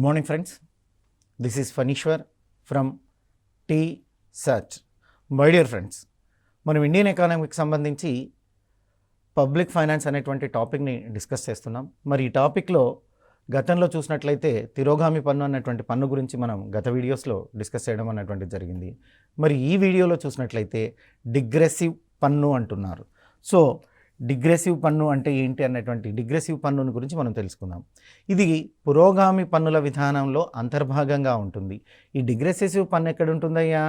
morning friends, this is Fanishwar from T Search. My dear friends, మనం Indian ఎకానమీకి సంబంధించి public finance అనేటువంటి టాపిక్ని డిస్కస్ చేస్తున్నాం. మరి ఈ టాపిక్లో గతంలో చూసినట్లయితే తిరోగామి పన్ను అన్నటువంటి పన్ను గురించి మనం గత వీడియోస్లో డిస్కస్ చేయడం అన్నటువంటిది జరిగింది. మరి ఈ వీడియోలో చూసినట్లయితే డిగ్రెసివ్ పన్ను అంటున్నారు. సో డిగ్రెసివ్ పన్ను అంటే ఏంటి అన్నటువంటి డిగ్రెసివ్ పన్నుని గురించి మనం తెలుసుకుందాం. ఇది పురోగామి పన్నుల విధానంలో అంతర్భాగంగా ఉంటుంది. ఈ డిగ్రెసివ్ పన్ను ఎక్కడ ఉంటుందయ్యా?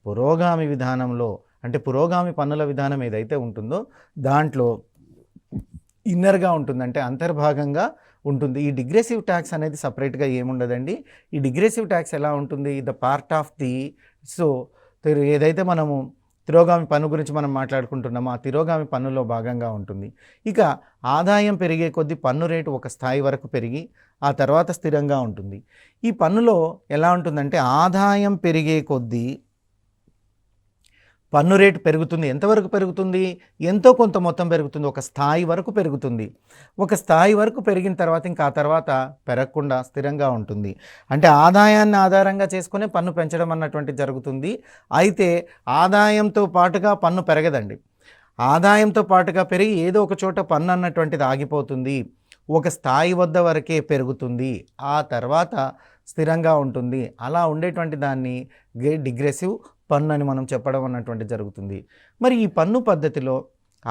పురోగామి విధానంలో, అంటే పురోగామి పన్నుల విధానం ఏదైతే ఉంటుందో దాంట్లో ఇన్నర్గా ఉంటుంది, అంటే అంతర్భాగంగా ఉంటుంది. ఈ డిగ్రెసివ్ ట్యాక్స్ అనేది సపరేట్గా ఏముండదండి. ఈ డిగ్రెసివ్ ట్యాక్స్ ఎలా ఉంటుంది? ద పార్ట్ ఆఫ్ ది ఏదైతే మనము తిరోగామి పన్ను గురించి మనం మాట్లాడుకుంటున్నామో ఆ తిరోగామి పన్నులో భాగంగా ఉంటుంది. ఇక ఆదాయం పెరిగే కొద్దీ పన్ను రేటు ఒక స్థాయి వరకు పెరిగి ఆ తర్వాత స్థిరంగా ఉంటుంది. ఈ పన్నులో ఎలా ఉంటుందంటే ఆదాయం పెరిగే కొద్దీ పన్ను రేటు పెరుగుతుంది. ఎంతవరకు పెరుగుతుంది? ఎంతో కొంత మొత్తం పెరుగుతుంది, ఒక స్థాయి వరకు పెరుగుతుంది. ఒక స్థాయి వరకు పెరిగిన తర్వాత ఇంకా ఆ తర్వాత పెరగకుండా స్థిరంగా ఉంటుంది. అంటే ఆదాయాన్ని ఆధారంగా చేసుకునే పన్ను పెంచడం అన్నటువంటి జరుగుతుంది. అయితే ఆదాయంతో పాటుగా పన్ను పెరగదండి. ఆదాయంతో పాటుగా పెరిగి ఏదో ఒక చోట పన్ను అన్నటువంటిది ఆగిపోతుంది. ఒక స్థాయి వద్ద వరకే పెరుగుతుంది, ఆ తర్వాత స్థిరంగా ఉంటుంది. అలా ఉండేటువంటి దాన్ని డిగ్రెసివ్ పన్ను అని మనం చెప్పడం అన్నటువంటి జరుగుతుంది. మరి ఈ పన్ను పద్ధతిలో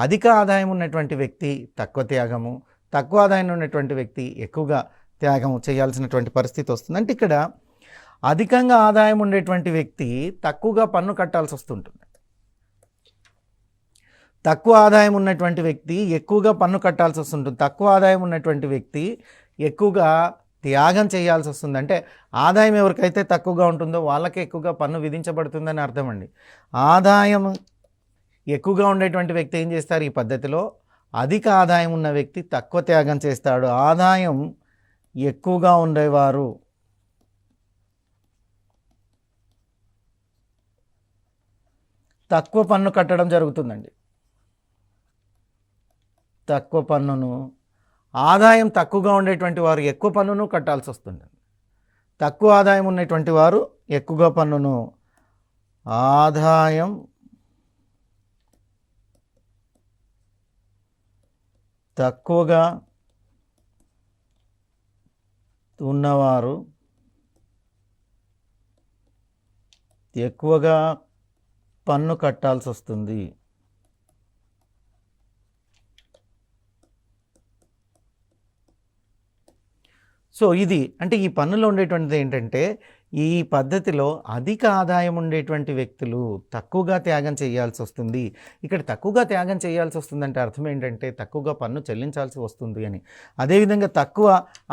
అధిక ఆదాయం ఉన్నటువంటి వ్యక్తి తక్కువ త్యాగము, తక్కువ ఆదాయం ఉన్నటువంటి వ్యక్తి ఎక్కువగా త్యాగము చేయాల్సినటువంటి పరిస్థితి వస్తుంది. అంటే ఇక్కడ అధికంగా ఆదాయం ఉండేటువంటి వ్యక్తి తక్కువగా పన్ను కట్టాల్సి వస్తుంటుంది. తక్కువ ఆదాయం ఉన్నటువంటి వ్యక్తి ఎక్కువగా పన్ను కట్టాల్సి వస్తుంటుంది. తక్కువ ఆదాయం ఉన్నటువంటి వ్యక్తి ఎక్కువగా త్యాగం చేయాల్సి వస్తుంది. అంటే ఆదాయం ఎవరికైతే తక్కువగా ఉంటుందో వాళ్ళకే ఎక్కువగా పన్ను విధించబడుతుందని అర్థం అండి. ఆదాయం ఎక్కువగా ఉండేటువంటి వ్యక్తి ఏం చేస్తారు? ఈ పద్ధతిలో అధిక ఆదాయం ఉన్న వ్యక్తి తక్కువ త్యాగం చేస్తాడు. ఆదాయం ఎక్కువగా ఉండేవారు తక్కువ పన్ను కట్టడం జరుగుతుందండి. తక్కువ పన్నును, ఆదాయం తక్కువగా ఉండేటువంటి వారు ఎక్కువ పన్నును కట్టాల్సి వస్తుంది. తక్కువ ఆదాయం ఉన్నటువంటి వారు ఎక్కువగా పన్నును, ఆదాయం తక్కువగా ఉన్నవారు ఎక్కువగా పన్ను కట్టాల్సి వస్తుంది. సో ఇది అంటే ఈ పన్నులో ఉండేటువంటిది ఏంటంటే ఈ పద్ధతిలో అధిక ఆదాయం ఉండేటువంటి వ్యక్తులు తక్కువగా త్యాగం చేయాల్సి వస్తుంది. ఇక్కడ తక్కువగా త్యాగం చేయాల్సి వస్తుందంటే అర్థం ఏంటంటే తక్కువగా పన్ను చెల్లించాల్సి వస్తుంది అని. అదేవిధంగా తక్కువ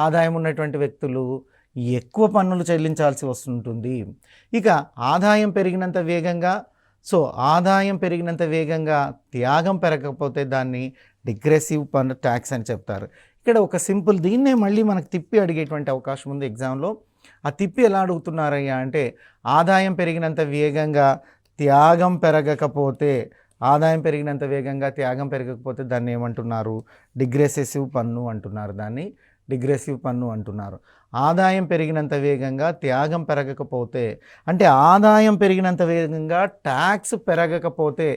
ఆదాయం ఉన్నటువంటి వ్యక్తులు ఎక్కువ పన్నులు చెల్లించాల్సి వస్తుంటుంది. ఇక ఆదాయం పెరిగినంత వేగంగా త్యాగం పెరగకపోతే దాన్ని డిగ్రెసివ్ పన్ను ట్యాక్స్ అని చెప్తారు. ఇక్కడ ఒక సింపుల్ దీన్నే మళ్ళీ మనకు తిప్పి అడిగేటువంటి అవకాశం ఉంది ఎగ్జామ్లో. ఆ తిప్పి ఎలా అడుగుతున్నారయ్యా అంటే ఆదాయం పెరిగినంత వేగంగా త్యాగం పెరగకపోతే దాన్ని ఏమంటున్నారు? డిగ్రెసివ్ పన్ను అంటున్నారు. దాన్ని డిగ్రెసివ్ పన్ను అంటున్నారు. ఆదాయం పెరిగినంత వేగంగా త్యాగం పెరగకపోతే, అంటే ఆదాయం పెరిగినంత వేగంగా ట్యాక్స్ పెరగకపోతే.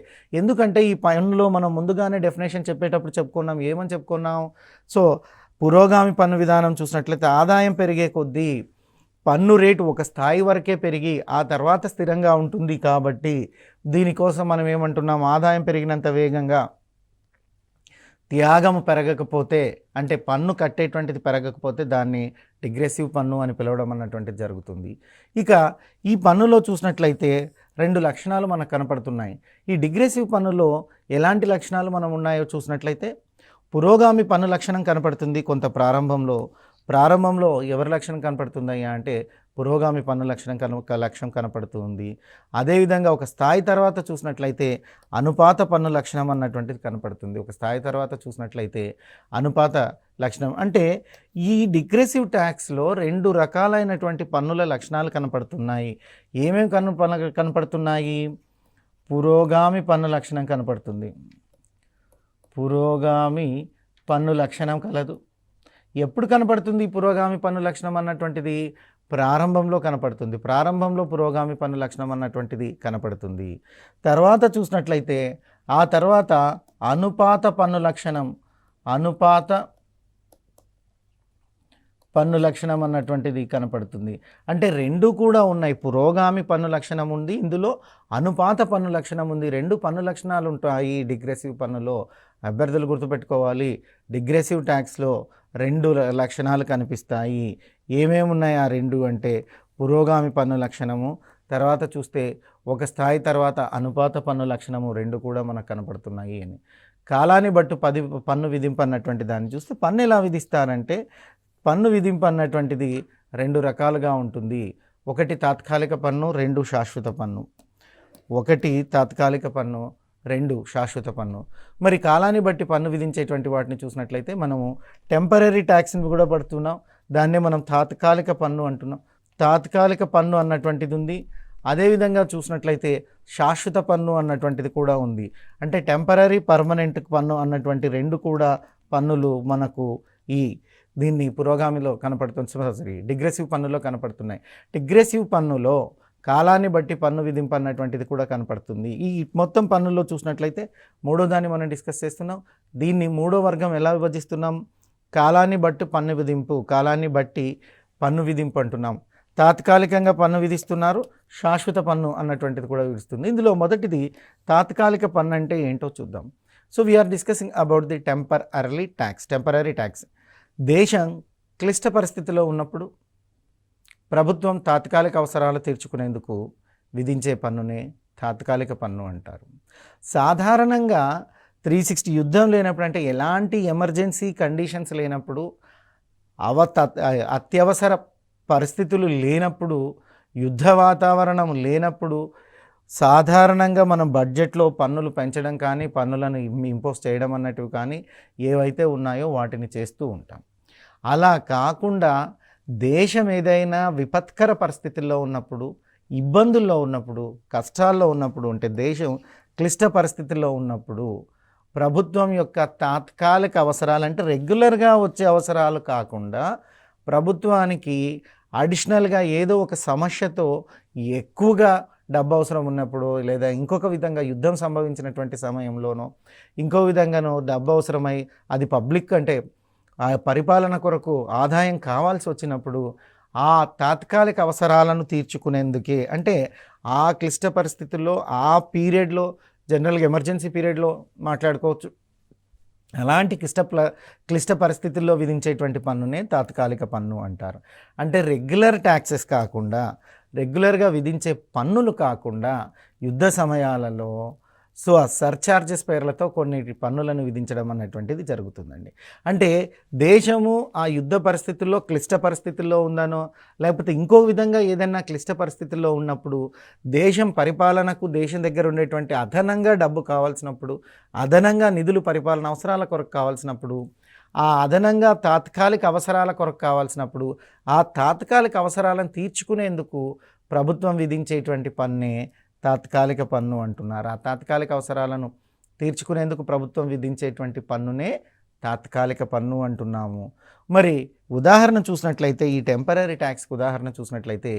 ఎందుకంటే ఈ పన్నులో మనం ముందుగానే డెఫినేషన్ చెప్పేటప్పుడు చెప్పుకున్నాం. ఏమని చెప్పుకున్నాం? సో పురోగామి పన్ను విధానం చూసినట్లయితే ఆదాయం పెరిగే కొద్దీ పన్ను రేటు ఒక స్థాయి వరకే పెరిగి ఆ తర్వాత స్థిరంగా ఉంటుంది. కాబట్టి దీనికోసం మనం ఏమంటున్నాం? ఆదాయం పెరిగినంత వేగంగా త్యాగము పెరగకపోతే, అంటే పన్ను కట్టేటువంటిది పెరగకపోతే దాన్ని డిగ్రెసివ్ పన్ను అని పిలవడం అన్నటువంటిది జరుగుతుంది. ఇక ఈ పన్నులో చూసినట్లయితే రెండు లక్షణాలు మనకు కనపడుతున్నాయి. ఈ డిగ్రెసివ్ పన్నులో ఎలాంటి లక్షణాలు మనం ఉన్నాయో చూసినట్లయితే పురోగామి పన్ను లక్షణం కనపడుతుంది. కొంత ప్రారంభంలో ఎవరి లక్షణం కనపడుతుందయ్యా అంటే పురోగామి పన్ను లక్షణం కనపడుతుంది. అదేవిధంగా ఒక స్థాయి తర్వాత చూసినట్లయితే అనుపాత పన్ను లక్షణం అన్నటువంటిది కనపడుతుంది. ఒక స్థాయి తర్వాత చూసినట్లయితే అనుపాత లక్షణం, అంటే ఈ డిగ్రెసివ్ ట్యాక్స్లో రెండు రకాలైనటువంటి పన్నుల లక్షణాలు కనపడుతున్నాయి. ఏమేమి కనపడుతున్నాయి? పురోగామి పన్ను లక్షణం కనపడుతుంది. పురోగామి పన్ను లక్షణం కలదు. ఎప్పుడు కనపడుతుంది ఈ పురోగామి పన్ను లక్షణం అన్నటువంటిది? ప్రారంభంలో కనపడుతుంది. ప్రారంభంలో పురోగామి పన్ను లక్షణం అన్నటువంటిది కనపడుతుంది. తర్వాత చూసినట్లయితే ఆ తర్వాత అనుపాత పన్ను లక్షణం, అనుపాత పన్ను లక్షణం అన్నటువంటిది కనపడుతుంది. అంటే రెండు కూడా ఉన్నాయి. పురోగామి పన్ను లక్షణం ఉంది, ఇందులో అనుపాత పన్ను లక్షణం ఉంది. రెండు పన్ను లక్షణాలు ఉంటాయి డిగ్రెసివ్ పన్నులో. అభ్యర్థులు గుర్తుపెట్టుకోవాలి, డిగ్రెసివ్ ట్యాక్స్లో రెండు లక్షణాలు కనిపిస్తాయి. ఏమేమి ఉన్నాయి ఆ రెండు అంటే పురోగామి పన్ను లక్షణము, తర్వాత చూస్తే ఒక స్థాయి తర్వాత అనుపాత పన్ను లక్షణము, రెండు కూడా మనకు కనపడుతున్నాయి అని. కాలాన్ని బట్టి పన్ను విధింపు అన్నటువంటి దాన్ని చూస్తే పన్ను ఎలా విధిస్తారంటే పన్ను విధింపు అన్నటువంటిది రెండు రకాలుగా ఉంటుంది. ఒకటి తాత్కాలిక పన్ను, రెండు శాశ్వత పన్ను. ఒకటి తాత్కాలిక పన్ను, రెండు శాశ్వత పన్ను. మరి కాలాన్ని బట్టి పన్ను విధించేటువంటి వాటిని చూసినట్లయితే మనము టెంపరరీ ట్యాక్స్ని కూడా పడుతున్నాం, దాన్నే మనం తాత్కాలిక పన్ను అంటున్నాం. తాత్కాలిక పన్ను అన్నటువంటిది ఉంది. అదేవిధంగా చూసినట్లయితే శాశ్వత పన్ను అన్నటువంటిది కూడా ఉంది. అంటే టెంపరరీ, పర్మనెంట్ పన్ను అన్నటువంటి రెండు కూడా పన్నులు మనకు దీన్ని పురోగామిలో కనపడుతుంది, డిగ్రెసివ్ పన్నులో కనపడుతున్నాయి. డిగ్రెసివ్ పన్నులో కాలాన్ని బట్టి పన్ను విధింపు అన్నటువంటిది కూడా కనపడుతుంది. ఈ మొత్తం పన్నుల్లో చూసినట్లయితే మూడో దాన్ని మనం డిస్కస్ చేస్తున్నాం. దీన్ని మూడో వర్గం ఎలా విభజిస్తున్నాం? కాలాన్ని బట్టి పన్ను విధింపు, కాలాన్ని బట్టి పన్ను విధింపు అంటున్నాం. తాత్కాలికంగా పన్ను విధిస్తున్నారు, శాశ్వత పన్ను అన్నటువంటిది కూడా విధిస్తుంది. ఇందులో మొదటిది తాత్కాలిక పన్ను అంటే ఏంటో చూద్దాం. So we're discussing about the temporary tax. దేశం క్లిష్ట పరిస్థితిలో ఉన్నప్పుడు ప్రభుత్వం తాత్కాలిక అవసరాలు తీర్చుకునేందుకు విధించే పన్నునే తాత్కాలిక పన్ను అంటారు. సాధారణంగా 360 యుద్ధం లేనప్పుడు, అంటే ఎలాంటి ఎమర్జెన్సీ కండిషన్స్ లేనప్పుడు, అత్యవసర పరిస్థితులు లేనప్పుడు, యుద్ధ వాతావరణం లేనప్పుడు సాధారణంగా మనం బడ్జెట్లో పన్నులు పెంచడం కానీ, పన్నులను ఇంపోజ్ చేయడం అన్నటివి కానీ ఏవైతే ఉన్నాయో వాటిని చేస్తూ ఉంటాం. అలా కాకుండా దేశం ఏదైనా విపత్కర పరిస్థితుల్లో ఉన్నప్పుడు, ఇబ్బందుల్లో ఉన్నప్పుడు, కష్టాల్లో ఉన్నప్పుడు, అంటే దేశం క్లిష్ట పరిస్థితుల్లో ఉన్నప్పుడు ప్రభుత్వం యొక్క తాత్కాలిక అవసరాలు, అంటే రెగ్యులర్గా వచ్చే అవసరాలు కాకుండా ప్రభుత్వానికి అడిషనల్గా ఏదో ఒక సమస్యతో ఎక్కువగా డబ్బు అవసరం ఉన్నప్పుడు, లేదా ఇంకొక విధంగా యుద్ధం సంభవించినటువంటి సమయంలోనో ఇంకో విధంగానో డబ్బు అవసరమై అది పబ్లిక్, అంటే ఆ పరిపాలన కొరకు ఆదాయం కావాల్సి వచ్చినప్పుడు ఆ తాత్కాలిక అవసరాలను తీర్చుకునేందుకే, అంటే ఆ క్లిష్ట పరిస్థితుల్లో ఆ పీరియడ్లో, జనరల్గా ఎమర్జెన్సీ పీరియడ్లో మాట్లాడుకోవచ్చు, అలాంటి క్లిష్ట పరిస్థితుల్లో విధించేటువంటి పన్నునే తాత్కాలిక పన్ను అంటారు. అంటే రెగ్యులర్ ట్యాక్సెస్ కాకుండా, రెగ్యులర్గా విధించే పన్నులు కాకుండా యుద్ధ సమయాలలో ఆ సర్చార్జెస్ పేర్లతో కొన్ని పన్నులను విధించడం అనేటువంటిది జరుగుతుందండి. అంటే దేశము ఆ యుద్ధ పరిస్థితుల్లో క్లిష్ట పరిస్థితుల్లో ఉందనో, లేకపోతే ఇంకో విధంగా ఏదైనా క్లిష్ట పరిస్థితుల్లో ఉన్నప్పుడు దేశం పరిపాలనకు, దేశం దగ్గర ఉండేటువంటి అదనంగా డబ్బు కావాల్సినప్పుడు, అదనంగా నిధులు పరిపాలన అవసరాల కొరకు కావాల్సినప్పుడు, ఆ అదనంగా తాత్కాలిక అవసరాల కొరకు కావాల్సినప్పుడు, ఆ తాత్కాలిక అవసరాలను తీర్చుకునేందుకు ప్రభుత్వం విధించేటువంటి పన్నే తాత్కాలిక పన్ను అంటున్నారు. ఆ తాత్కాలిక అవసరాలను తీర్చుకునేందుకు ప్రభుత్వం విధించేటువంటి పన్నునే తాత్కాలిక పన్ను అంటున్నాము. మరి ఉదాహరణ చూసినట్లయితే, ఈ టెంపరరీ ట్యాక్స్కి ఉదాహరణ చూసినట్లయితే,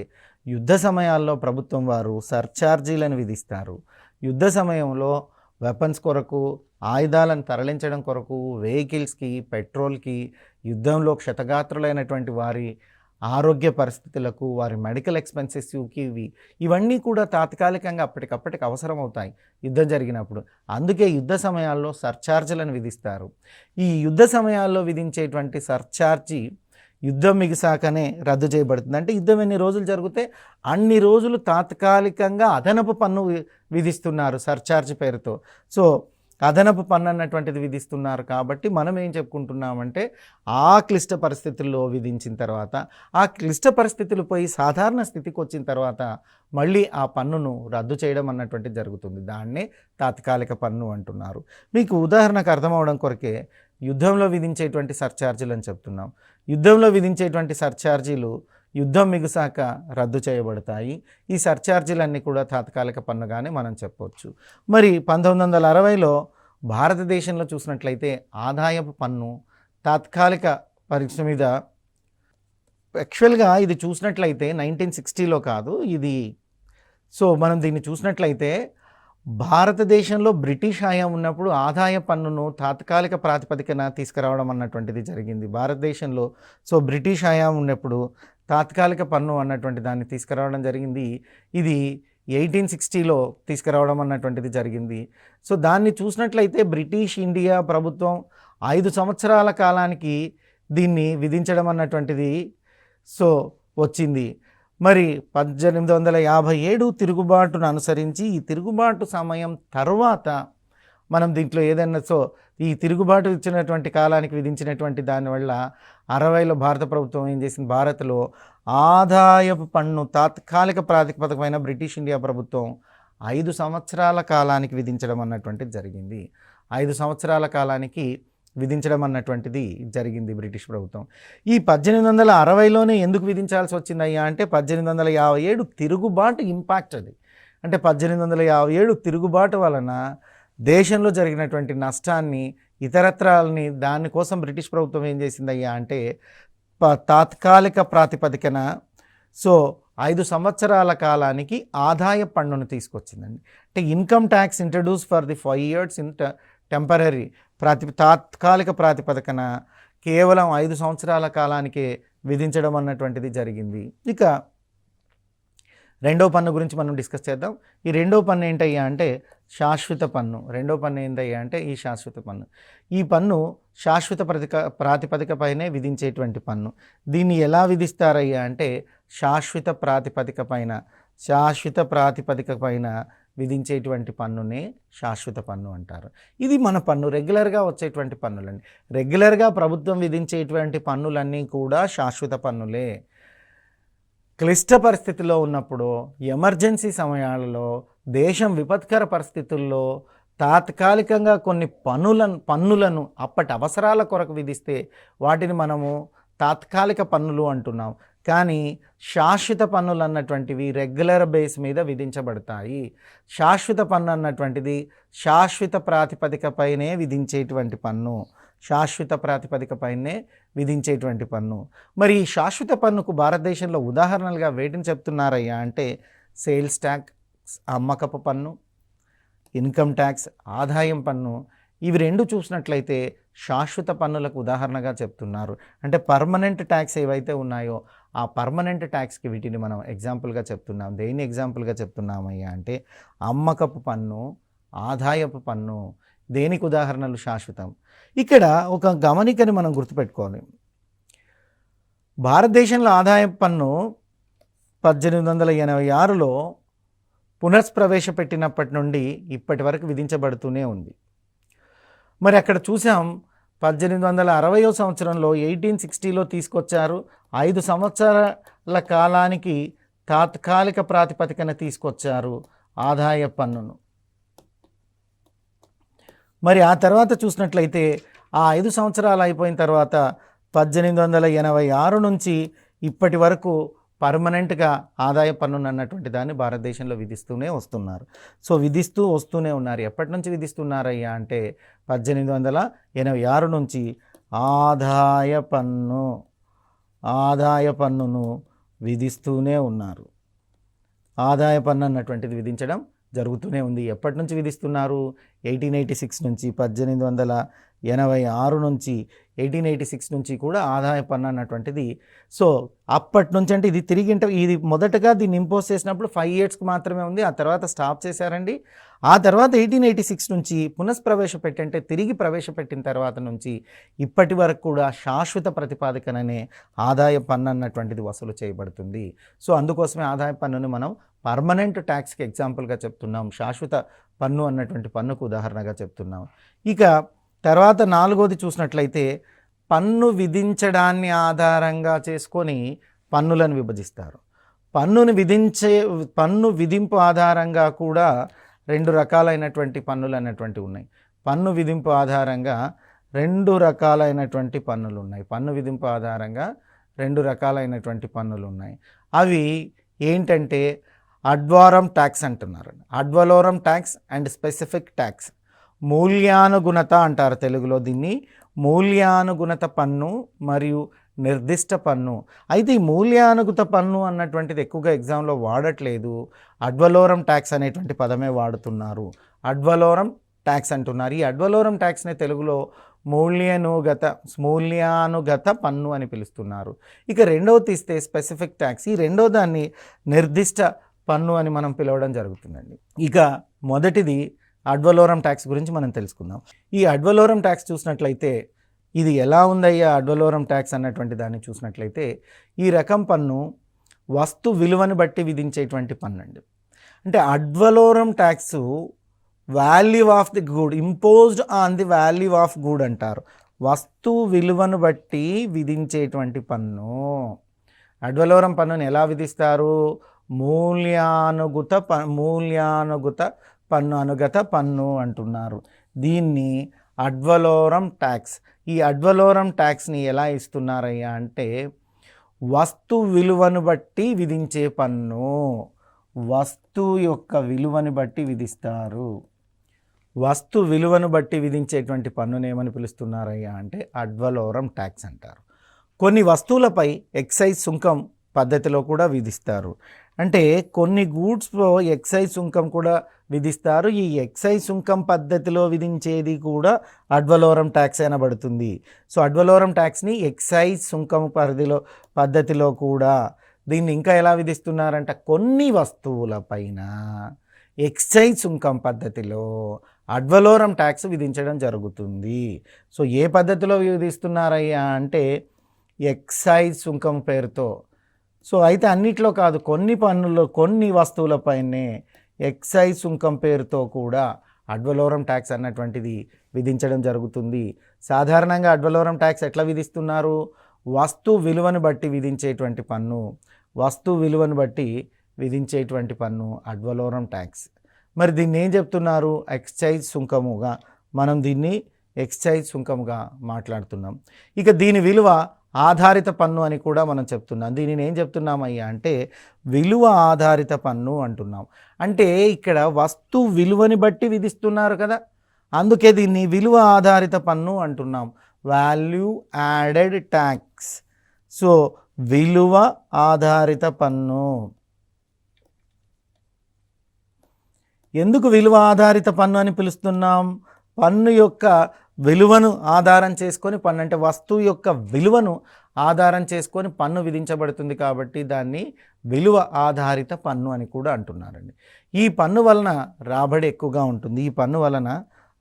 యుద్ధ సమయాల్లో ప్రభుత్వం వారు సర్చార్జీలను విధిస్తారు. యుద్ధ సమయంలో వెపన్స్ కొరకు, ఆయుధాలను తరలించడం కొరకు, వెహికల్స్కి, పెట్రోల్కి, యుద్ధంలో క్షతగాత్రులైనటువంటి వారి ఆరోగ్య పరిస్థితులకు, వారి మెడికల్ ఎక్స్పెన్సెస్కి ఇవన్నీ కూడా తాత్కాలికంగా అప్పటికప్పటికి అవసరం అవుతాయి యుద్ధం జరిగినప్పుడు. అందుకే యుద్ధ సమయాల్లో సర్చార్జీలను విధిస్తారు. ఈ యుద్ధ సమయాల్లో విధించేటువంటి సర్చార్జీ యుద్ధం మిగిసాకనే రద్దు చేయబడుతుంది. అంటే యుద్ధం ఎన్ని రోజులు జరిగితే అన్ని రోజులు తాత్కాలికంగా అదనపు పన్ను విధిస్తున్నారు సర్చార్జ్ పేరుతో. సో అదనపు పన్ను అన్నటువంటిది విధిస్తున్నారు. కాబట్టి మనం ఏం చెప్పుకుంటున్నామంటే, ఆ క్లిష్ట పరిస్థితుల్లో విధించిన తర్వాత, ఆ క్లిష్ట పరిస్థితులు పోయి సాధారణ స్థితికి వచ్చిన తర్వాత మళ్ళీ ఆ పన్నును రద్దు చేయడం అన్నటువంటిది జరుగుతుంది. దాన్నే తాత్కాలిక పన్ను అంటున్నారు. మీకు ఉదాహరణకు అర్థమవడం కొరకే యుద్ధంలో విధించేటువంటి సర్చార్జీలు అని చెప్తున్నాం. యుద్ధంలో విధించేటువంటి సర్చార్జీలు యుద్ధం మిగుసాక రద్దు చేయబడతాయి. ఈ సర్చార్జీలన్నీ కూడా తాత్కాలిక పన్నుగానే మనం చెప్పవచ్చు. మరి 1960లో భారతదేశంలో చూసినట్లయితే ఆదాయపు పన్ను తాత్కాలిక పరీక్ష మీద యాక్చువల్గా ఇది చూసినట్లయితే 1960లో కాదు ఇది. సో మనం దీన్ని చూసినట్లయితే భారతదేశంలో బ్రిటిష్ హయాం ఉన్నప్పుడు ఆదాయ పన్నును తాత్కాలిక ప్రాతిపదికన తీసుకురావడం అన్నటువంటిది జరిగింది భారతదేశంలో. సో బ్రిటిష్ హయాం ఉన్నప్పుడు తాత్కాలిక పన్ను అన్నటువంటి దాన్ని తీసుకురావడం జరిగింది. ఇది 1860లో తీసుకురావడం అన్నటువంటిది జరిగింది. సో దాన్ని చూసినట్లయితే బ్రిటిష్ ఇండియా ప్రభుత్వం 5 సంవత్సరాల కాలానికి దీన్ని విధించడం అన్నటువంటిది సో వచ్చింది. మరి 1857 తిరుగుబాటును అనుసరించి ఈ తిరుగుబాటు సమయం తర్వాత మనం దీంట్లో ఏదైనా ఈ తిరుగుబాటు ఇచ్చినటువంటి కాలానికి విధించినటువంటి దానివల్ల 60లో భారత ప్రభుత్వం ఏం చేసింది, భారత్లో ఆదాయపు పన్ను తాత్కాలిక ప్రాతిపదికమైన బ్రిటిష్ ఇండియా ప్రభుత్వం 5 సంవత్సరాల కాలానికి విధించడం అన్నటువంటిది జరిగింది. 5 సంవత్సరాల కాలానికి విధించడం అన్నటువంటిది జరిగింది బ్రిటిష్ ప్రభుత్వం. ఈ 1860లోనే ఎందుకు విధించాల్సి వచ్చిందయ్యా అంటే 1857 తిరుగుబాటు ఇంపాక్ట్ అది. అంటే 1857 తిరుగుబాటు వలన దేశంలో జరిగినటువంటి నష్టాన్ని ఇతరత్రాలని దానికోసం బ్రిటిష్ ప్రభుత్వం ఏం చేసిందయ్యా అంటే తాత్కాలిక ప్రాతిపదికన 5 సంవత్సరాల కాలానికి ఆదాయ పన్నును తీసుకొచ్చిందండి. అంటే income tax introduce for the 5 years in temporary తాత్కాలిక ప్రాతిపదికన కేవలం 5 సంవత్సరాల కాలానికే విధించడం అన్నటువంటిది జరిగింది. ఇక రెండో పన్ను గురించి మనం డిస్కస్ చేద్దాం. ఈ రెండో పన్ను ఏంటయ్యా అంటే శాశ్వత పన్ను. రెండో పన్ను ఏంటయ్యా అంటే ఈ శాశ్వత పన్ను. ఈ పన్ను శాశ్వత ప్రాతిపదికపైనే విధించేటువంటి పన్ను. దీన్ని ఎలా విధిస్తారయ్యా అంటే శాశ్వత ప్రాతిపదిక పైన విధించేటువంటి పన్నునే శాశ్వత పన్ను అంటారు. ఇది మన పన్ను రెగ్యులర్గా వచ్చేటువంటి పన్నులండి. రెగ్యులర్గా ప్రభుత్వం విధించేటువంటి పన్నులన్నీ కూడా శాశ్వత పన్నులే. క్లిష్ట పరిస్థితిలో ఉన్నప్పుడు, ఎమర్జెన్సీ సమయాలలో, దేశం విపత్కర పరిస్థితుల్లో తాత్కాలికంగా కొన్ని పన్నులను అప్పటి అవసరాల కొరకు విధిస్తే వాటిని మనము తాత్కాలిక పన్నులు అంటున్నాం. కానీ శాశ్వత పన్నులు అన్నటువంటివి రెగ్యులర్ బేస్ మీద విధించబడతాయి. శాశ్వత పన్ను అన్నటువంటిది శాశ్వత ప్రాతిపదికపైనే విధించేటువంటి పన్ను. శాశ్వత ప్రాతిపదికపైనే విధించేటువంటి పన్ను. మరి ఈ శాశ్వత పన్నుకు భారతదేశంలో ఉదాహరణలుగా వేటిని చెప్తున్నారయ్యా అంటే సేల్స్ ట్యాక్స్ అమ్మకపు పన్ను, ఇన్కమ్ ట్యాక్స్ ఆదాయం పన్ను. ఇవి రెండు చూసినట్లయితే శాశ్వత పన్నులకు ఉదాహరణగా చెప్తున్నారు. అంటే పర్మనెంట్ ట్యాక్స్ ఏవైతే ఉన్నాయో ఆ పర్మనెంట్ ట్యాక్స్కి వీటిని మనం ఎగ్జాంపుల్గా చెప్తున్నాం. దేన్ని ఎగ్జాంపుల్గా చెప్తున్నామయ్యా అంటే అమ్మకపు పన్ను, ఆదాయపు పన్ను. దేనికి ఉదాహరణలు శాశ్వతం. ఇక్కడ ఒక గమనికని మనం గుర్తుపెట్టుకోవాలి. భారతదేశంలో ఆదాయపు పన్ను 1886లో పునఃప్రవేశపెట్టినప్పటి నుండి ఇప్పటి వరకు విధించబడుతూనే ఉంది. మరి అక్కడ చూసాం 1860వ సంవత్సరంలో 1860లో తీసుకొచ్చారు. 5 సంవత్సరాల కాలానికి తాత్కాలిక ప్రాతిపదికన తీసుకొచ్చారు ఆదాయ పన్నును. మరి ఆ తర్వాత చూసినట్లయితే ఆ 5 సంవత్సరాలు అయిపోయిన తర్వాత 1886 నుంచి ఇప్పటి వరకు పర్మనెంట్గా ఆదాయ పన్నును అన్నటువంటి దాన్ని భారతదేశంలో విధిస్తూనే వస్తున్నారు. సో విధిస్తూ వస్తూనే ఉన్నారు. ఎప్పటి నుంచి విధిస్తున్నారయ్యా అంటే 1886 నుంచి ఆదాయ పన్నును విధిస్తూనే ఉన్నారు. ఆదాయ పన్ను అన్నటువంటిది విధించడం జరుగుతూనే ఉంది. ఎప్పటి నుంచి విధిస్తున్నారు? 1886 నుంచి 1886 నుంచి 1886 నుంచి కూడా ఆదాయ పన్ను అన్నటువంటిది. సో అప్పటి నుంచి అంటే ఇది మొదటగా దీన్ని ఇంపోజ్ చేసినప్పుడు 5 yearsకి మాత్రమే ఉంది. ఆ తర్వాత స్టాప్ చేశారండి. ఆ తర్వాత 1886 నుంచి పునఃప్రవేశపెట్టి తిరిగి ప్రవేశపెట్టిన తర్వాత నుంచి ఇప్పటి వరకు కూడా శాశ్వత ప్రతిపాదికననే ఆదాయ పన్ను అన్నటువంటిది వసూలు చేయబడుతుంది. సో అందుకోసమే ఆదాయ పన్నుని మనం పర్మనెంట్ ట్యాక్స్కి ఎగ్జాంపుల్గా చెప్తున్నాం. శాశ్వత పన్ను అన్నటువంటి పన్నుకు ఉదాహరణగా చెప్తున్నాం. ఇక తర్వాత 4వది చూసినట్లయితే పన్ను విధించడాన్ని ఆధారంగా చేసుకొని పన్నులను విభజిస్తారు. పన్ను విధింపు ఆధారంగా కూడా 2 రకాలైనటువంటి పన్నులు అన్నటువంటి ఉన్నాయి. పన్ను విధింపు ఆధారంగా 2 రకాలైనటువంటి పన్నులు ఉన్నాయి. పన్ను విధింపు ఆధారంగా 2 రకాలైనటువంటి పన్నులు ఉన్నాయి. అవి ఏంటంటే అడ్వారం ట్యాక్స్ అంటున్నారు. Ad valorem tax and specific tax. మూల్యానుగుణత అంటారు తెలుగులో దీన్ని. మూల్యానుగుణత పన్ను మరియు నిర్దిష్ట పన్ను. అయితే ఈ మూల్యానుగుత పన్ను అన్నటువంటిది ఎక్కువగా ఎగ్జామ్లో వాడట్లేదు. అడ్వలోరం ట్యాక్స్ అనేటువంటి పదమే వాడుతున్నారు. అడ్వలోరం ట్యాక్స్ అంటున్నారు. ఈ అడ్వలోరం ట్యాక్స్ని తెలుగులో మూల్యానుగత పన్ను అని పిలుస్తున్నారు. ఇక రెండవ తీస్తే స్పెసిఫిక్ ట్యాక్స్. ఈ రెండో దాన్ని నిర్దిష్ట పన్ను అని మనం పిలవడం జరుగుతుందండి. ఇక మొదటిది అడ్వలోరం ట్యాక్స్ గురించి మనం తెలుసుకుందాం. ఈ అడ్వలోరం ట్యాక్స్ చూసినట్లయితే ఇది ఎలా ఉందయ్యా అడ్వలోరం ట్యాక్స్ అన్నటువంటి దాన్ని చూసినట్లయితే ఈ రకం పన్ను వస్తు విలువను బట్టి విధించేటువంటి పన్ను అండి. అంటే ad valorem tax value of the good imposed on the value of good అంటారు. వస్తు విలువను బట్టి విధించేటువంటి పన్ను. అడ్వలోరం పన్నుని ఎలా విధిస్తారు? మూల్యానుగత పన్ను అనుగత పన్ను అంటున్నారు. దీన్ని అడ్వలోరం ట్యాక్స్. ఈ అడ్వలోరం ట్యాక్స్ని ఎలా ఇస్తున్నారయ్యా అంటే వస్తు విలువను బట్టి విధించే పన్ను. వస్తువు యొక్క విలువని బట్టి విధిస్తారు. వస్తు విలువను బట్టి విధించేటువంటి పన్నును ఏమని పిలుస్తున్నారయ్యా అంటే అడ్వలోరం ట్యాక్స్ అంటారు. కొన్ని వస్తువులపై ఎక్సైజ్ సుంకం పద్ధతిలో కూడా విధిస్తారు. అంటే కొన్ని గూడ్స్లో ఎక్సైజ్ సుంకం కూడా విధిస్తారు. ఈ ఎక్సైజ్ సుంకం పద్ధతిలో విధించేది కూడా అడ్వలోరం ట్యాక్స్ అనబడుతుంది. సో అడ్వలోరం ట్యాక్స్ని ఎక్సైజ్ సుంకం పద్ధతిలో కూడా దీన్ని ఇంకా ఎలా విధిస్తున్నారంట కొన్ని వస్తువులపైన ఎక్సైజ్ సుంకం పద్ధతిలో అడ్వలోరం ట్యాక్స్ విధించడం జరుగుతుంది. సో ఏ పద్ధతిలో విధిస్తున్నారయ్యా అంటే ఎక్సైజ్ సుంకం పేరుతో. సో అయితే అన్నిట్లో కాదు, కొన్ని పన్నుల్లో కొన్ని వస్తువులపైనే ఎక్సైజ్ సుంకం పేరుతో కూడా అడ్వలోరం ట్యాక్స్ అన్నటువంటిది విధించడం జరుగుతుంది. సాధారణంగా అడ్వలోరం ట్యాక్స్ ఎట్లా విధిస్తున్నారు? వస్తు విలువను బట్టి విధించేటువంటి పన్ను. వస్తు విలువను బట్టి విధించేటువంటి పన్ను అడ్వలోరం ట్యాక్స్. మరి దీన్ని ఏం చెప్తున్నారు? ఎక్సైజ్ సుంకముగా. మనం దీన్ని ఎక్సైజ్ సుంకముగా మాట్లాడుతున్నాం. ఇక దీని విలువ ఆధారిత పన్ను అని కూడా మనం చెప్తున్నాం. దీనిని ఏం చెప్తున్నామయ్యా అంటే విలువ ఆధారిత పన్ను అంటున్నాం. అంటే ఇక్కడ వస్తు విలువని బట్టి విధిస్తున్నారు కదా, అందుకే దీన్ని విలువ ఆధారిత పన్ను అంటున్నాం. Value added tax. సో విలువ ఆధారిత పన్ను. ఎందుకు విలువ ఆధారిత పన్ను అని పిలుస్తున్నాం? పన్ను యొక్క విలువను ఆధారం చేసుకొని పన్ను, అంటే వస్తువు యొక్క విలువను ఆధారం చేసుకొని పన్ను విధించబడుతుంది కాబట్టి దాన్ని విలువ ఆధారిత పన్ను అని కూడా అంటున్నారండి. ఈ పన్ను వలన రాబడి ఎక్కువగా ఉంటుంది. ఈ పన్ను వలన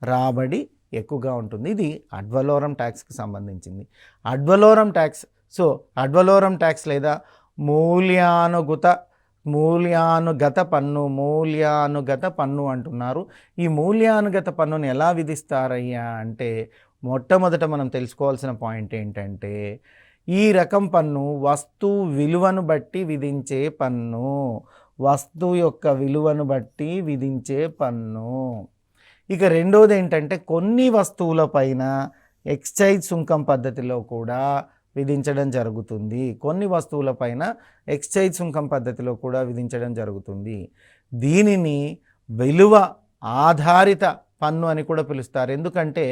రాబడి ఎక్కువగా ఉంటుంది. ఇది అడ్వలోరం ట్యాక్స్కి సంబంధించింది. Ad valorem tax. So ad valorem tax లేదా మూల్యానుగత పన్ను అంటున్నారు. ఈ మూల్యానుగత పన్నును ఎలా విధిస్తారయ్యా అంటే మొట్టమొదట మనం తెలుసుకోవాల్సిన పాయింట్ ఏంటంటే ఈ రకం పన్ను వస్తువు విలువను బట్టి విధించే పన్ను. వస్తువు యొక్క విలువను బట్టి విధించే పన్ను. ఇక రెండోది ఏంటంటే కొన్ని వస్తువులపైన ఎక్సైజ్ సుంకం పద్ధతిలో కూడా విధించడం జరుగుతుంది. కొన్ని వస్తువులపైన ఎక్సైజ్ సుంకం పద్ధతిలో కూడా విధించడం జరుగుతుంది. దీనిని విలువ ఆధారిత పన్ను అని కూడా పిలుస్తారు. ఎందుకంటే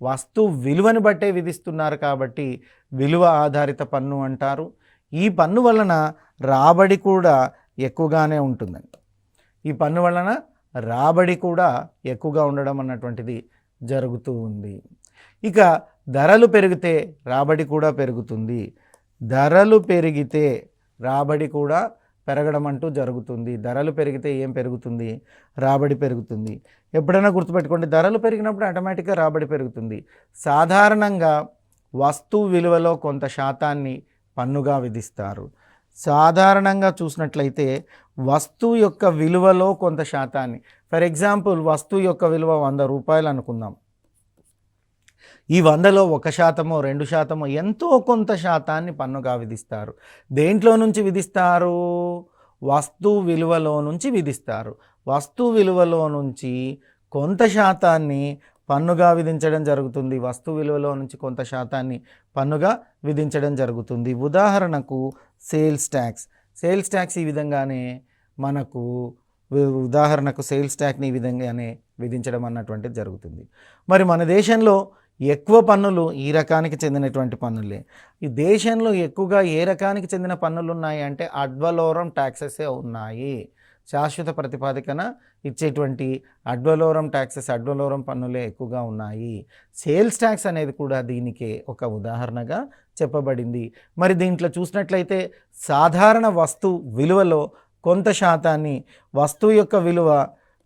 వస్తువు విలువను బట్టే విధిస్తున్నారు కాబట్టి విలువ ఆధారిత పన్ను అంటారు. ఈ పన్ను వలన రాబడి కూడా ఎక్కువగానే ఉంటుందండి. ఈ పన్ను వలన రాబడి కూడా ఎక్కువగా ఉండడం అన్నటువంటిది జరుగుతూ ఉంది. ఇక ధరలు పెరిగితే రాబడి కూడా పెరుగుతుంది. ధరలు పెరిగితే రాబడి కూడా పెరగడం అంటూ జరుగుతుంది. ధరలు పెరిగితే ఏం పెరుగుతుంది? రాబడి పెరుగుతుంది. ఎప్పుడైనా గుర్తుపెట్టుకోండి, ధరలు పెరిగినప్పుడు ఆటోమేటిక్గా రాబడి పెరుగుతుంది. సాధారణంగా వస్తువు విలువలో కొంత శాతాన్ని పన్నుగా విధిస్తారు. సాధారణంగా చూసినట్లయితే వస్తువు యొక్క విలువలో కొంత శాతాన్ని, ఫర్ ఎగ్జాంపుల్ వస్తువు యొక్క విలువ 100 రూపాయలు అనుకుందాం. ఈ 100లో 1%, 2% ఎంతో కొంత శాతాన్ని పన్నుగా విధిస్తారు. దేంట్లో నుంచి విధిస్తారు? వస్తువు విలువలో నుంచి విధిస్తారు. వస్తువు విలువలో నుంచి కొంత శాతాన్ని పన్నుగా విధించడం జరుగుతుంది. వస్తువు విలువలో నుంచి కొంత శాతాన్ని పన్నుగా విధించడం జరుగుతుంది. ఉదాహరణకు సేల్స్ ట్యాక్స్. సేల్స్ ట్యాక్స్ ఈ విధంగానే మనకు సేల్స్ ట్యాక్స్ని ఈ విధంగానే విధించడం అన్నటువంటిది జరుగుతుంది. మరి మన దేశంలో ఎక్కువ పన్నులు ఈ రకానికి చెందినటువంటి పన్నులే. ఈ దేశంలో ఎక్కువగా ఏ రకానికి చెందిన పన్నులు ఉన్నాయి అంటే అడ్వలోరం ట్యాక్సెసే ఉన్నాయి. శాశ్వత ప్రతిపాదికన ఇచ్చేటువంటి అడ్వలోరం ట్యాక్సెస్, అడ్వలోరం పన్నులే ఎక్కువగా ఉన్నాయి. సేల్స్ ట్యాక్స్ అనేది కూడా దీనికే ఒక ఉదాహరణగా చెప్పబడింది. మరి దీంట్లో చూసినట్లయితే సాధారణ వస్తు విలువలో కొంత శాతాన్ని, వస్తువు యొక్క విలువ,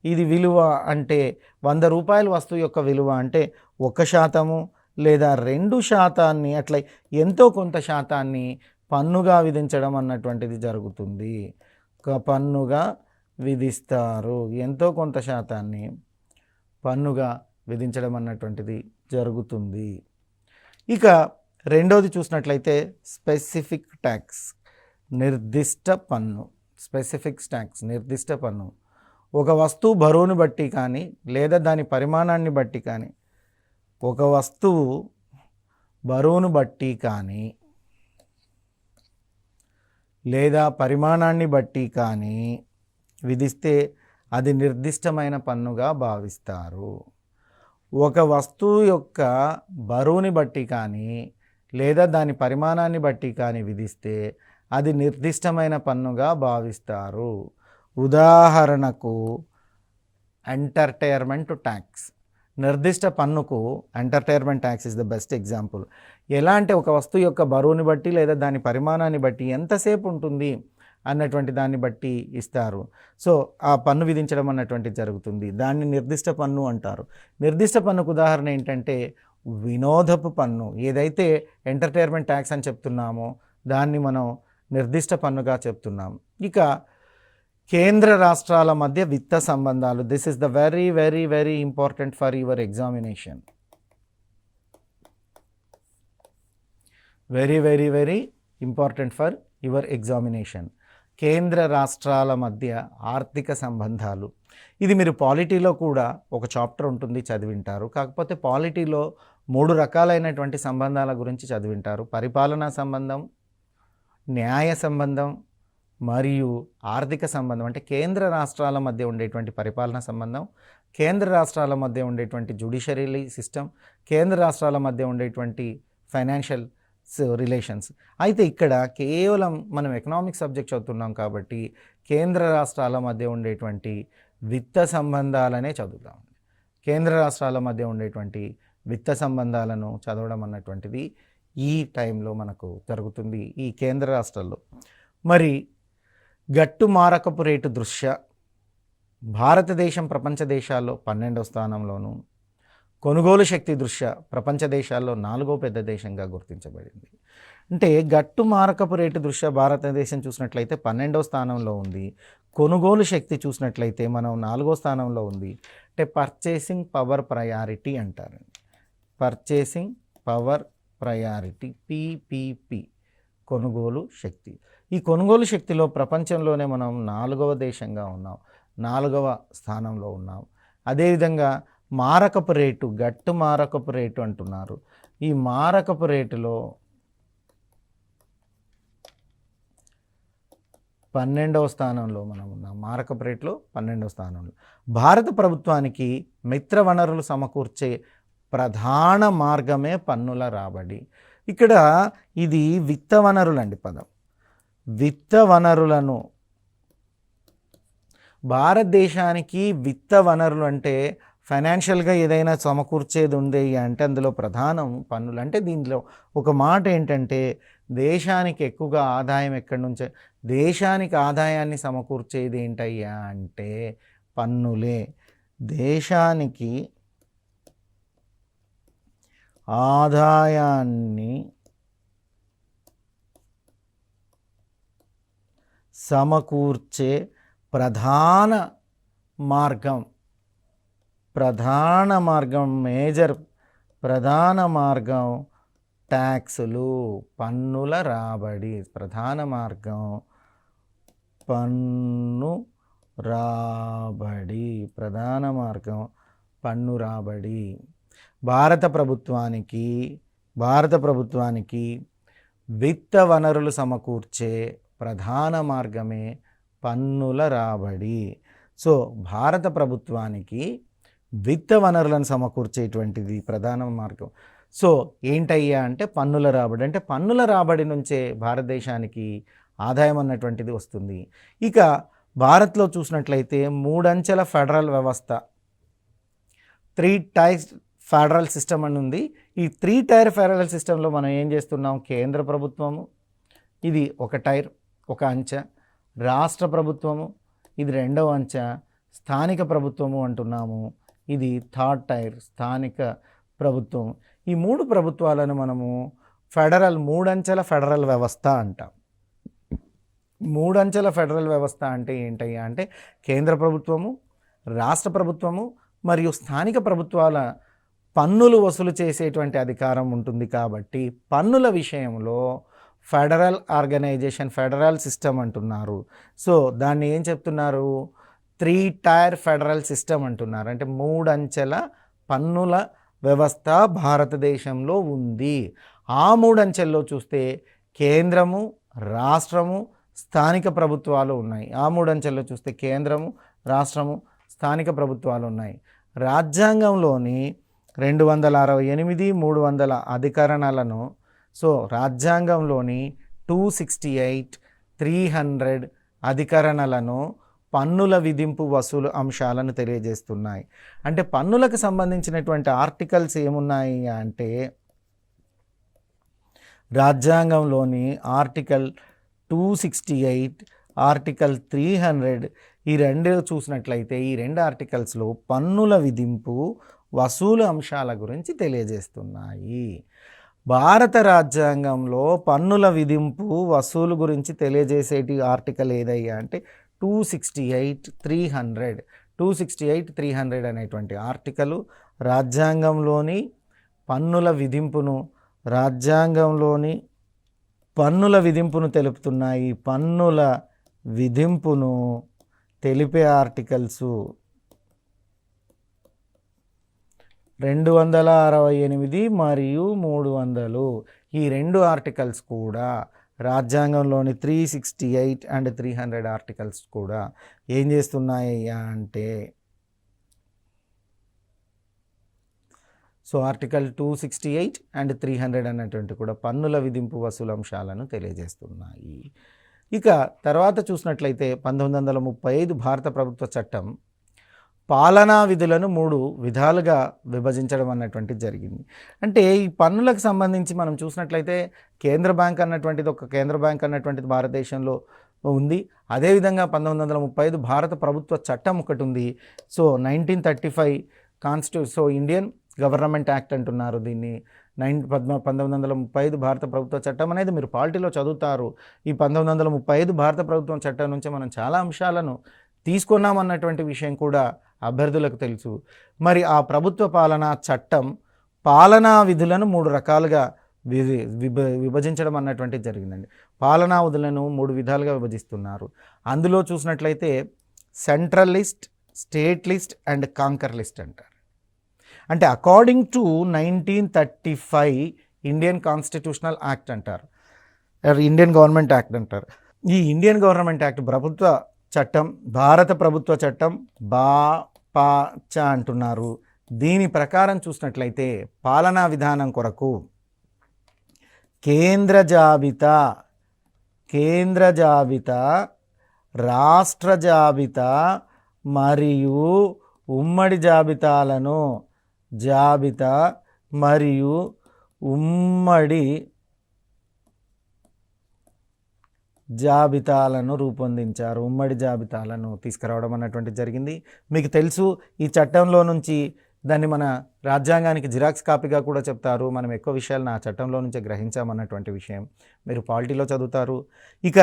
ఇది విలువ అంటే 100 రూపాయల వస్తువు యొక్క విలువ అంటే 1% లేదా 2% అట్లా ఎంతో కొంత శాతాన్ని పన్నుగా విధించడం అన్నటువంటిది జరుగుతుంది. పన్నుగా విధిస్తారు. ఎంతో కొంత శాతాన్ని పన్నుగా విధించడం అన్నటువంటిది జరుగుతుంది. ఇక రెండోది చూసినట్లయితే స్పెసిఫిక్ ట్యాక్స్, నిర్దిష్ట పన్ను. స్పెసిఫిక్ ట్యాక్స్, నిర్దిష్ట పన్ను. ఒక వస్తువు బరువును బట్టి కానీ లేదా దాని పరిమాణాన్ని బట్టి కానీ, ఒక వస్తువు బరువును బట్టి కానీ లేదా పరిమాణాన్ని బట్టి కానీ విధిస్తే అది నిర్దిష్టమైన పన్నుగా భావిస్తారు. ఒక వస్తువు యొక్క బరువుని బట్టి కానీ లేదా దాని పరిమాణాన్ని బట్టి కానీ విధిస్తే అది నిర్దిష్టమైన పన్నుగా భావిస్తారు. ఉదాహరణకు ఎంటర్టైన్మెంట్ ట్యాక్స్. నిర్దిష్ట పన్నుకు entertainment tax is the best example. ఎలా అంటే ఒక వస్తువు యొక్క బరువుని బట్టి లేదా దాని పరిమాణాన్ని బట్టి ఎంతసేపు ఉంటుంది అన్నటువంటి దాన్ని బట్టి ఇస్తారు. సో ఆ పన్ను విధించడం అన్నటువంటిది జరుగుతుంది. దాన్ని నిర్దిష్ట పన్ను అంటారు. నిర్దిష్ట పన్నుకు ఉదాహరణ ఏంటంటే వినోదపు పన్ను. ఏదైతే ఎంటర్టైన్మెంట్ ట్యాక్స్ అని చెప్తున్నామో దాన్ని మనం నిర్దిష్ట పన్నుగా చెప్తున్నాం. ఇక కేంద్ర రాష్ట్రాల మధ్య విత్త సంబంధాలు. This is the very very very important for your examination. Very very very important for your examination. కేంద్ర రాష్ట్రాల మధ్య ఆర్థిక సంబంధాలు. ఇది మీరు పాలిటీలో కూడా ఒక చాప్టర్ ఉంటుంది, చదివింటారు. కాకపోతే పాలిటీలో 3 రకాలైనటువంటి సంబంధాల గురించి చదివింటారు. పరిపాలనా సంబంధం, న్యాయ సంబంధం మరియు ఆర్థిక సంబంధం. అంటే కేంద్ర రాష్ట్రాల మధ్య ఉండేటువంటి పరిపాలనా సంబంధం, కేంద్ర రాష్ట్రాల మధ్య ఉండేటువంటి జ్యుడిషియరీ సిస్టమ్, కేంద్ర రాష్ట్రాల మధ్య ఉండేటువంటి ఫైనాన్షియల్ రిలేషన్స్. అయితే ఇక్కడ కేవలం మనం ఎకనామిక్ సబ్జెక్ట్ చదువుతున్నాం కాబట్టి కేంద్ర రాష్ట్రాల మధ్య ఉండేటువంటి విత్త సంబంధాలనే చదువుతాం. కేంద్ర రాష్ట్రాల మధ్య ఉండేటువంటి విత్త సంబంధాలను చదవడం అన్నటువంటిది ఈ టైంలో మనకు జరుగుతుంది ఈ కేంద్ర రాష్ట్రాల్లో. మరి గట్టు మారకపు రేటు దృష్ట్యా భారతదేశం ప్రపంచ దేశాల్లో 12వ స్థానంలోను, కొనుగోలు శక్తి దృష్ట్యా ప్రపంచ దేశాల్లో 4వ పెద్ద దేశంగా గుర్తించబడింది. అంటే గట్టు మారకపు రేటు దృష్ట్యా భారతదేశం చూసినట్లయితే 12వ స్థానంలో ఉంది. కొనుగోలు శక్తి చూసినట్లయితే మనం 4వ స్థానంలో ఉంది. అంటే పర్చేసింగ్ పవర్ ప్రయారిటీ అంటారు. పర్చేసింగ్ పవర్ ప్రయారిటీ, PPP, కొనుగోలు శక్తి. ఈ కొనుగోలు శక్తిలో ప్రపంచంలోనే మనం 4వ దేశంగా ఉన్నాం, 4వ స్థానంలో ఉన్నాం. అదేవిధంగా మారకపు రేటు, గట్టు మారకపు రేటు అంటున్నారు. ఈ మారకపు రేటులో 12వ స్థానంలో మనం ఉన్నాం. మారకపు రేటులో 12వ స్థానంలో. భారత ప్రభుత్వానికి మిత్ర వనరులు సమకూర్చే ప్రధాన మార్గమే పన్నుల రాబడి. ఇక్కడ ఇది విత్త వనరులండి పదం. విత్త వనరులను, భారతదేశానికి విత్త వనరులు అంటే ఫైనాన్షియల్గా ఏదైనా సమకూర్చేది ఉంది అంటే అందులో ప్రధానం పన్నులు. అంటే దీనిలో ఒక మాట ఏంటంటే దేశానికి ఎక్కువగా ఆదాయం ఎక్కడి నుంచే, దేశానికి ఆదాయాన్ని సమకూర్చేది ఏంటయ్యా అంటే పన్నులే. దేశానికి ఆదాయాన్ని సమకూర్చే ప్రధాన మార్గం, మేజర్ ప్రధాన మార్గం ట్యాక్సులు, పన్నుల రాబడి. ప్రధాన మార్గం పన్ను రాబడి, ప్రధాన మార్గం పన్ను రాబడి. భారత ప్రభుత్వానికి విత్త వనరులు సమకూర్చే ప్రధాన మార్గమే పన్నుల రాబడి. సో భారత ప్రభుత్వానికి విత్త వనరులను సమకూర్చేటువంటిది ప్రధాన మార్గం. సో ఏంటయ్యా అంటే పన్నుల రాబడి. అంటే పన్నుల రాబడి నుంచే భారతదేశానికి ఆదాయం అన్నటువంటిది వస్తుంది. ఇక భారత్లో చూసినట్లయితే 3 అంచెల ఫెడరల్ వ్యవస్థ, 3 టైర్స్ ఫెడరల్ సిస్టమ్ అని ఉంది. ఈ 3 టైర్ ఫెడరల్ సిస్టంలో మనం ఏం చేస్తున్నాం, కేంద్ర ప్రభుత్వము ఇది ఒక టైర్, ఒక అంచె, రాష్ట్ర ప్రభుత్వము ఇది రెండవ అంచె, స్థానిక ప్రభుత్వము అంటున్నాము, ఇది థర్డ్ టైర్ స్థానిక ప్రభుత్వం. ఈ 3 ప్రభుత్వాలను మనము ఫెడరల్ 3 అంచెల ఫెడరల్ వ్యవస్థ అంటాం. 3 అంచెల ఫెడరల్ వ్యవస్థ అంటే ఏంటయ్యా అంటే కేంద్ర ప్రభుత్వము, రాష్ట్ర ప్రభుత్వము మరియు స్థానిక ప్రభుత్వాల పన్నులు వసూలు చేసేటువంటి అధికారం ఉంటుంది. కాబట్టి పన్నుల విషయంలో ఫెడరల్ ఆర్గనైజేషన్, ఫెడరల్ సిస్టమ్ అంటున్నారు. సో దాన్ని ఏం చెప్తున్నారు, 3 టైర్ ఫెడరల్ సిస్టమ్ అంటున్నారు. అంటే 3 అంచెల పన్నుల వ్యవస్థ భారతదేశంలో ఉంది. ఆ 3 అంచెల్లో చూస్తే కేంద్రము, రాష్ట్రము, స్థానిక ప్రభుత్వాలు ఉన్నాయి. ఆ 3 అంచెల్లో చూస్తే కేంద్రము, రాష్ట్రము, స్థానిక ప్రభుత్వాలు ఉన్నాయి. రాజ్యాంగంలోని 268, 300 అధికరణలను, సో రాజ్యాంగంలోని 268, 300 అధికరణలను పన్నుల విధింపు వసూలు అంశాలను తెలియజేస్తున్నాయి. అంటే పన్నులకు సంబంధించినటువంటి ఆర్టికల్స్ ఏమున్నాయి అంటే రాజ్యాంగంలోని ఆర్టికల్ 268, ఆర్టికల్ 300 ఈ రెండు చూసినట్లయితే ఈ 2 ఆర్టికల్స్లో పన్నుల విధింపు వసూలు అంశాల గురించి తెలియజేస్తున్నాయి. భారత రాజ్యాంగంలో పన్నుల విధింపు వసూలు గురించి తెలియజేసేటి ఆర్టికల్ ఏదయ్యా అంటే 268, 300. 268, 300 అనేటువంటి ఆర్టికల్ రాజ్యాంగంలోని పన్నుల విధింపును, రాజ్యాంగంలోని పన్నుల విధింపును తెలుపుతున్నాయి. పన్నుల విధింపును తెలిపే ఆర్టికల్స్ 268 మరియు 300. ఈ 2 ఆర్టికల్స్ కూడా రాజ్యాంగంలోని 368 అండ్ 300 ఆర్టికల్స్ కూడా ఏం చేస్తున్నాయ్యా అంటే సో ఆర్టికల్ 268 అండ్ 300 అన్నటువంటి కూడా పన్నుల విధింపు వసూలు అంశాలను తెలియజేస్తున్నాయి. ఇక తర్వాత చూసినట్లయితే 1935 భారత ప్రభుత్వ చట్టం పాలనా విధులను 3 విధాలుగా విభజించడం అన్నటువంటిది జరిగింది. అంటే ఈ పన్నులకు సంబంధించి మనం చూసినట్లయితే కేంద్ర బ్యాంక్ అన్నటువంటిది, ఒక కేంద్ర బ్యాంక్ అన్నటువంటిది భారతదేశంలో ఉంది. అదేవిధంగా 1935 భారత ప్రభుత్వ చట్టం ఒకటి ఉంది. So 1935 so Indian government act అంటున్నారు దీన్ని. 1935 భారత ప్రభుత్వ చట్టం అనేది మీరు పాలిటీలో చదువుతారు. ఈ 1935 భారత ప్రభుత్వం చట్టం నుంచి మనం చాలా అంశాలను తీసుకున్నామన్నటువంటి విషయం కూడా అభ్యర్థులకు తెలుసు. మరి ఆ ప్రభుత్వ పాలనా చట్టం పాలనా విధులను 3 రకాలుగా విభజించడం అన్నటువంటిది జరిగిందండి. పాలనా విధులను 3 విధాలుగా విభజిస్తున్నారు. అందులో చూసినట్లయితే central list, state list and conquer list అంటారు. అంటే according to 1935 Indian constitutional act అంటారు, ఇండియన్ గవర్నమెంట్ యాక్ట్ అంటారు. ఈ ఇండియన్ గవర్నమెంట్ యాక్ట్ ప్రభుత్వ చట్టం, భారత ప్రభుత్వ చట్టం చ అంటున్నారు. దీని ప్రకారం చూసినట్లయితే పాలనా విధానం కొరకు కేంద్ర జాబితా, రాష్ట్ర జాబితా మరియు ఉమ్మడి జాబితాలను రూపొందించారు. ఉమ్మడి జాబితాలను తీసుకురావడం అన్నటువంటిది జరిగింది. మీకు తెలుసు ఈ చట్టంలో నుంచి దాన్ని మన రాజ్యాంగానికి జిరాక్స్ కాపీగా కూడా చెప్తారు. మనం ఎక్కువ విషయాలను ఆ చట్టంలో నుంచే గ్రహించామన్నటువంటి విషయం మీరు పాలిటీలో చదువుతారు. ఇక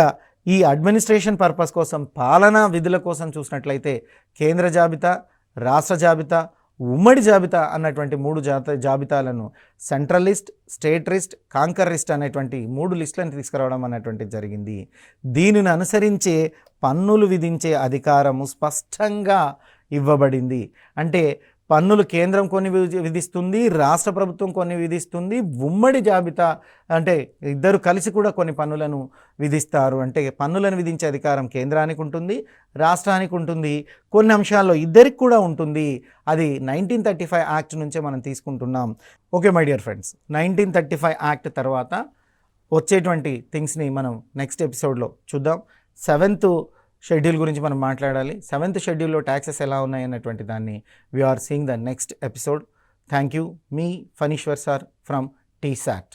ఈ అడ్మినిస్ట్రేషన్ పర్పస్ కోసం, పాలనా విధుల కోసం చూసినట్లయితే కేంద్ర జాబితా, రాష్ట్ర జాబితా, ఉమ్మడి జాబితా అన్నటువంటి 3 జాబితాలను central list, state list, concurrent list అనేటువంటి 3 లిస్టులను తీసుకురావడం అన్నటువంటిది జరిగింది. దీనిని అనుసరించే పన్నులు విధించే అధికారము స్పష్టంగా ఇవ్వబడింది. అంటే పన్నులు కేంద్రం కొన్ని విధిస్తుంది, రాష్ట్ర ప్రభుత్వం కొన్ని విధిస్తుంది, ఉమ్మడి జాబితా అంటే ఇద్దరు కలిసి కూడా కొన్ని పన్నులను విధిస్తారు. అంటే పన్నులను విధించే అధికారం కేంద్రానికి ఉంటుంది, రాష్ట్రానికి ఉంటుంది, కొన్ని అంశాల్లో ఇద్దరికి కూడా ఉంటుంది. అది 1935 యాక్ట్ నుంచే మనం తీసుకుంటున్నాం. Okay my dear friends, 1935 act తర్వాత వచ్చేటువంటి థింగ్స్ని మనం నెక్స్ట్ ఎపిసోడ్లో చూద్దాం. 7th షెడ్యూల్ గురించి మనం మాట్లాడాలి. 7th షెడ్యూల్లో ట్యాక్సెస్ ఎలా ఉన్నాయి అన్నటువంటి దాన్ని we're seeing the next episode. Thank you. మీ ఫనీశ్వర్ సార్ ఫ్రమ్ TSAT.